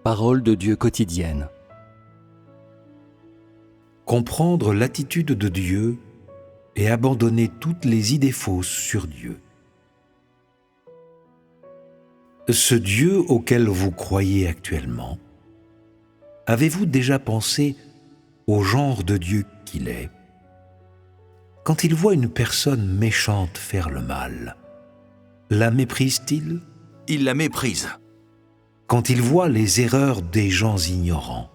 Parole de Dieu quotidienne. Comprendre l'attitude de Dieu et abandonner toutes les idées fausses sur Dieu. Ce Dieu auquel vous croyez actuellement, avez-vous déjà pensé au genre de Dieu qu'il est? Quand il voit une personne méchante faire le mal, la méprise-t-il? Il la méprise. Quand il voit les erreurs des gens ignorants,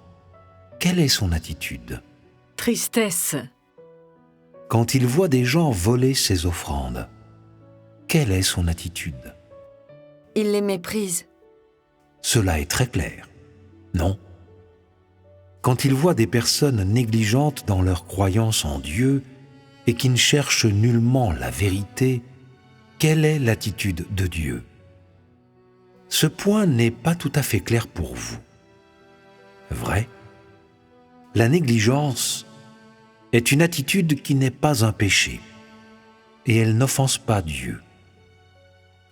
quelle est son attitude? Tristesse. Quand il voit des gens voler ses offrandes, quelle est son attitude? Il les méprise. Cela est très clair, non? Quand il voit des personnes négligentes dans leur croyance en Dieu et qui ne cherchent nullement la vérité, quelle est l'attitude de Dieu? Ce point n'est pas tout à fait clair pour vous. Vrai? La négligence est une attitude qui n'est pas un péché et elle n'offense pas Dieu.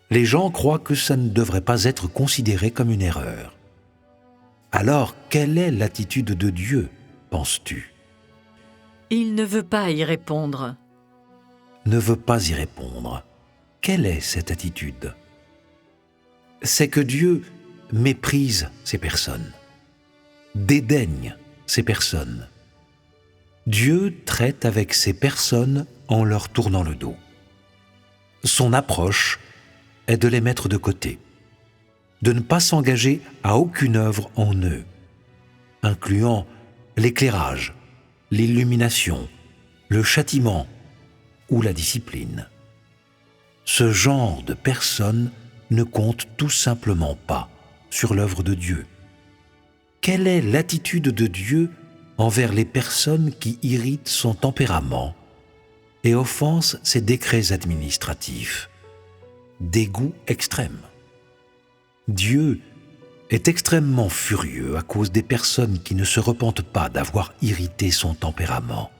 Les gens croient que ça ne devrait pas être considéré comme une erreur. Alors, quelle est l'attitude de Dieu, penses-tu? Il ne veut pas y répondre. Ne veut pas y répondre. Quelle est cette attitude? C'est que Dieu méprise ces personnes, dédaigne ces personnes. Dieu traite avec ces personnes en leur tournant le dos. Son approche est de les mettre de côté, de ne pas s'engager à aucune œuvre en eux, incluant l'éclairage, l'illumination, le châtiment ou la discipline. Ce genre de personnes ne compte tout simplement pas sur l'œuvre de Dieu. Quelle est l'attitude de Dieu envers les personnes qui irritent son tempérament et offensent ses décrets administratifs? Dégoût extrême. Dieu est extrêmement furieux à cause des personnes qui ne se repentent pas d'avoir irrité son tempérament.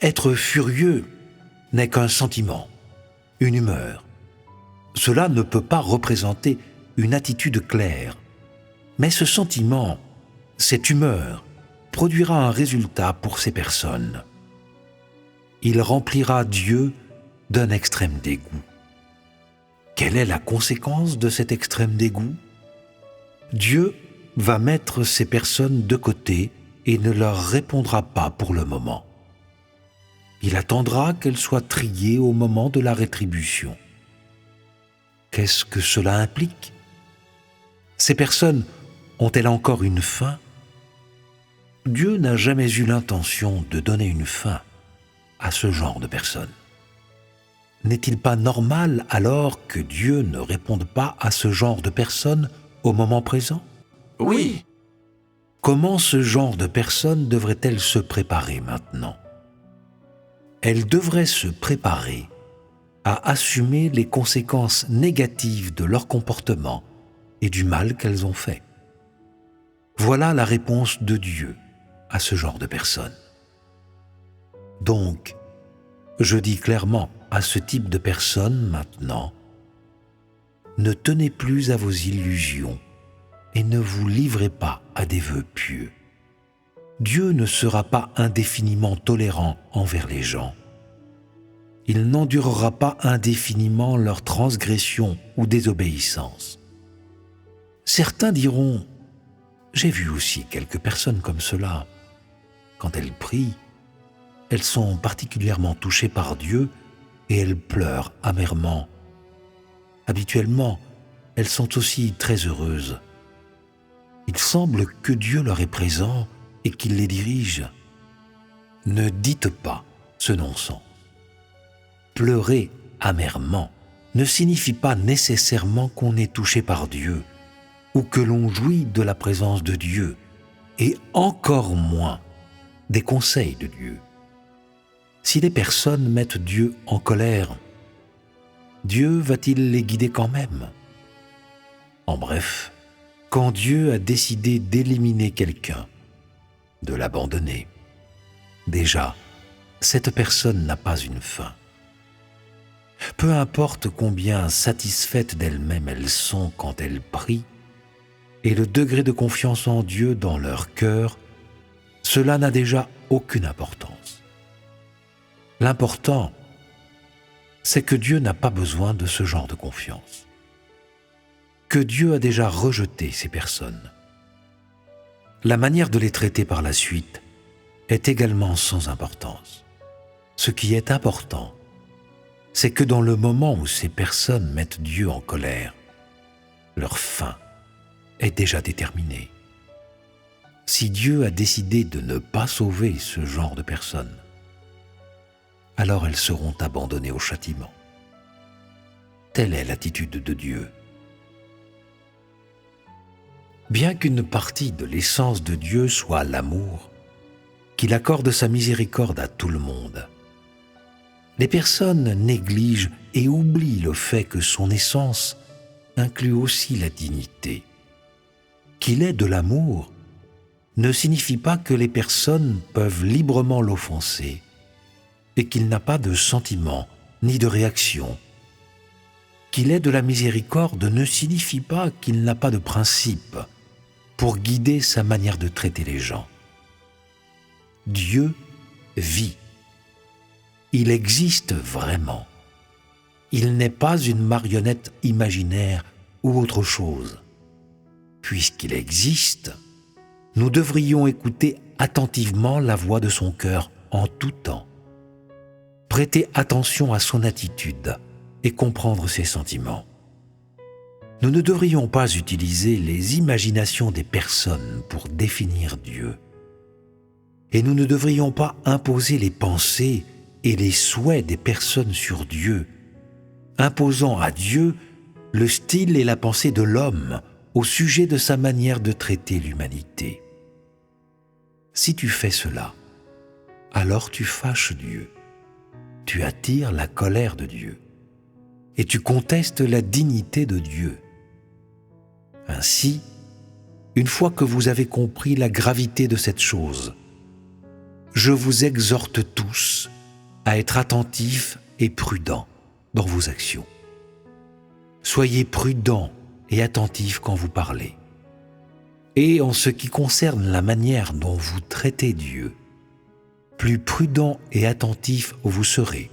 Être furieux n'est qu'un sentiment, une humeur. Cela ne peut pas représenter une attitude claire. Mais ce sentiment, cette humeur, produira un résultat pour ces personnes. Il remplira Dieu d'un extrême dégoût. Quelle est la conséquence de cet extrême dégoût? Dieu va mettre ces personnes de côté et ne leur répondra pas pour le moment. Il attendra qu'elles soient triées au moment de la rétribution. Qu'est-ce que cela implique? Ces personnes ont-elles encore une fin? Dieu n'a jamais eu l'intention de donner une fin à ce genre de personnes. N'est-il pas normal alors que Dieu ne réponde pas à ce genre de personnes au moment présent? Oui. Comment ce genre de personnes devrait-elle se préparer maintenant? Elle devrait se préparer à assumer les conséquences négatives de leur comportement et du mal qu'elles ont fait. Voilà la réponse de Dieu à ce genre de personnes. Donc, je dis clairement à ce type de personnes maintenant, ne tenez plus à vos illusions et ne vous livrez pas à des vœux pieux. Dieu ne sera pas indéfiniment tolérant envers les gens. Il n'endurera pas indéfiniment leur transgression ou désobéissance. Certains diront, j'ai vu aussi quelques personnes comme cela. Quand elles prient, elles sont particulièrement touchées par Dieu et elles pleurent amèrement. Habituellement, elles sont aussi très heureuses. Il semble que Dieu leur est présent et qu'il les dirige. Ne dites pas ce non-sens. Pleurer amèrement ne signifie pas nécessairement qu'on est touché par Dieu ou que l'on jouit de la présence de Dieu et encore moins des conseils de Dieu. Si les personnes mettent Dieu en colère, Dieu va-t-il les guider quand même? En bref, quand Dieu a décidé d'éliminer quelqu'un, de l'abandonner, déjà, cette personne n'a pas une fin. Peu importe combien satisfaites d'elles-mêmes elles sont quand elles prient, et le degré de confiance en Dieu dans leur cœur, cela n'a déjà aucune importance. L'important, c'est que Dieu n'a pas besoin de ce genre de confiance. Que Dieu a déjà rejeté ces personnes. La manière de les traiter par la suite est également sans importance. Ce qui est important, c'est que dans le moment où ces personnes mettent Dieu en colère, leur fin est déjà déterminée. Si Dieu a décidé de ne pas sauver ce genre de personnes, alors elles seront abandonnées au châtiment. Telle est l'attitude de Dieu. Bien qu'une partie de l'essence de Dieu soit l'amour, qu'il accorde sa miséricorde à tout le monde, les personnes négligent et oublient le fait que son essence inclut aussi la dignité. Qu'il ait de l'amour ne signifie pas que les personnes peuvent librement l'offenser et qu'il n'a pas de sentiment ni de réaction. Qu'il ait de la miséricorde ne signifie pas qu'il n'a pas de principe pour guider sa manière de traiter les gens. Dieu vit. Il existe vraiment. Il n'est pas une marionnette imaginaire ou autre chose. Puisqu'il existe, nous devrions écouter attentivement la voix de son cœur en tout temps, prêter attention à son attitude et comprendre ses sentiments. Nous ne devrions pas utiliser les imaginations des personnes pour définir Dieu. Et nous ne devrions pas imposer les pensées et les souhaits des personnes sur Dieu, imposant à Dieu le style et la pensée de l'homme au sujet de sa manière de traiter l'humanité. Si tu fais cela, alors tu fâches Dieu, tu attires la colère de Dieu et tu contestes la dignité de Dieu. Ainsi, une fois que vous avez compris la gravité de cette chose, je vous exhorte tous à être attentifs et prudents dans vos actions. Soyez prudents et attentifs quand vous parlez. Et en ce qui concerne la manière dont vous traitez Dieu, plus prudent et attentif vous serez,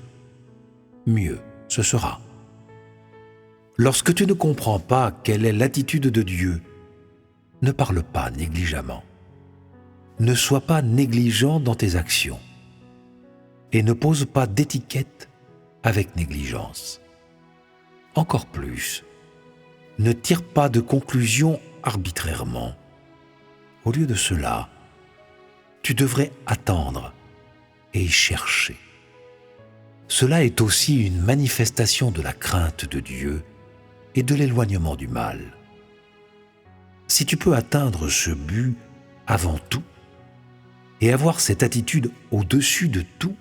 mieux ce sera. Lorsque tu ne comprends pas quelle est l'attitude de Dieu, ne parle pas négligemment. Ne sois pas négligent dans tes actions et ne pose pas d'étiquette avec négligence. Encore plus, ne tire pas de conclusions arbitrairement. Au lieu de cela, tu devrais attendre et chercher. Cela est aussi une manifestation de la crainte de Dieu et de l'éloignement du mal. Si tu peux atteindre ce but avant tout et avoir cette attitude au-dessus de tout,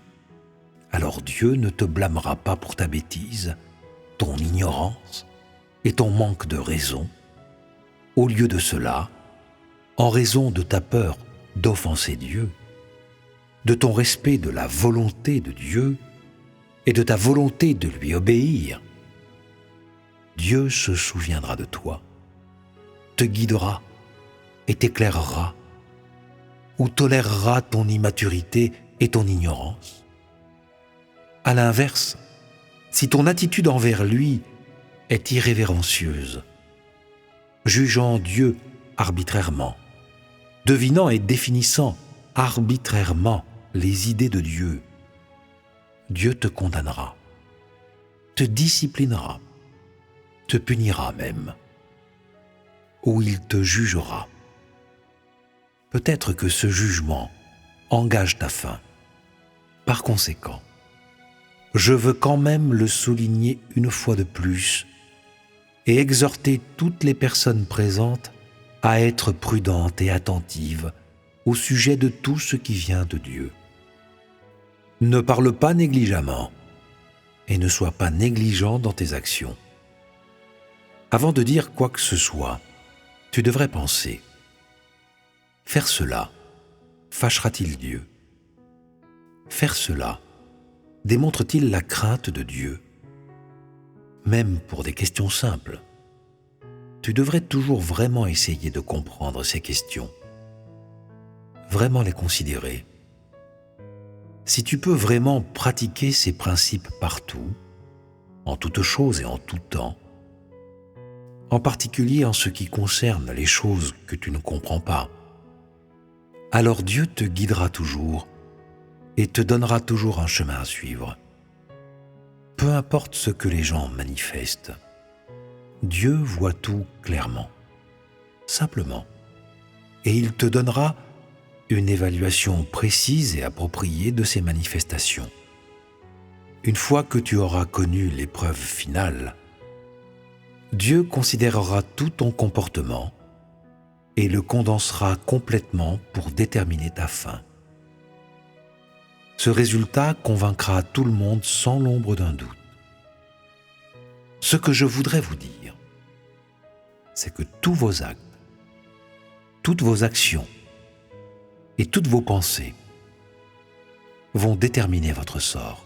alors Dieu ne te blâmera pas pour ta bêtise, ton ignorance et ton manque de raison. Au lieu de cela, en raison de ta peur d'offenser Dieu, de ton respect de la volonté de Dieu et de ta volonté de lui obéir, Dieu se souviendra de toi, te guidera et t'éclairera, ou tolérera ton immaturité et ton ignorance. À l'inverse, si ton attitude envers lui est irrévérencieuse, jugeant Dieu arbitrairement, devinant et définissant arbitrairement les idées de Dieu, Dieu te condamnera, te disciplinera, te punira même, ou il te jugera. Peut-être que ce jugement engage ta fin. Par conséquent, je veux quand même le souligner une fois de plus et exhorter toutes les personnes présentes à être prudentes et attentives au sujet de tout ce qui vient de Dieu. Ne parle pas négligemment et ne sois pas négligent dans tes actions. Avant de dire quoi que ce soit, tu devrais penser: faire cela fâchera-t-il Dieu? Faire cela démontre-t-il la crainte de Dieu? Même pour des questions simples. tu devrais toujours vraiment essayer de comprendre ces questions, vraiment les considérer. Si tu peux vraiment pratiquer ces principes partout, en toutes choses et en tout temps, en particulier en ce qui concerne les choses que tu ne comprends pas, alors Dieu te guidera toujours et te donnera toujours un chemin à suivre. Peu importe ce que les gens manifestent, Dieu voit tout clairement, simplement, et il te donnera une évaluation précise et appropriée de ces manifestations. Une fois que tu auras connu l'épreuve finale, Dieu considérera tout ton comportement et le condensera complètement pour déterminer ta fin. Ce résultat convaincra tout le monde sans l'ombre d'un doute. Ce que je voudrais vous dire, c'est que tous vos actes, toutes vos actions et toutes vos pensées vont déterminer votre sort.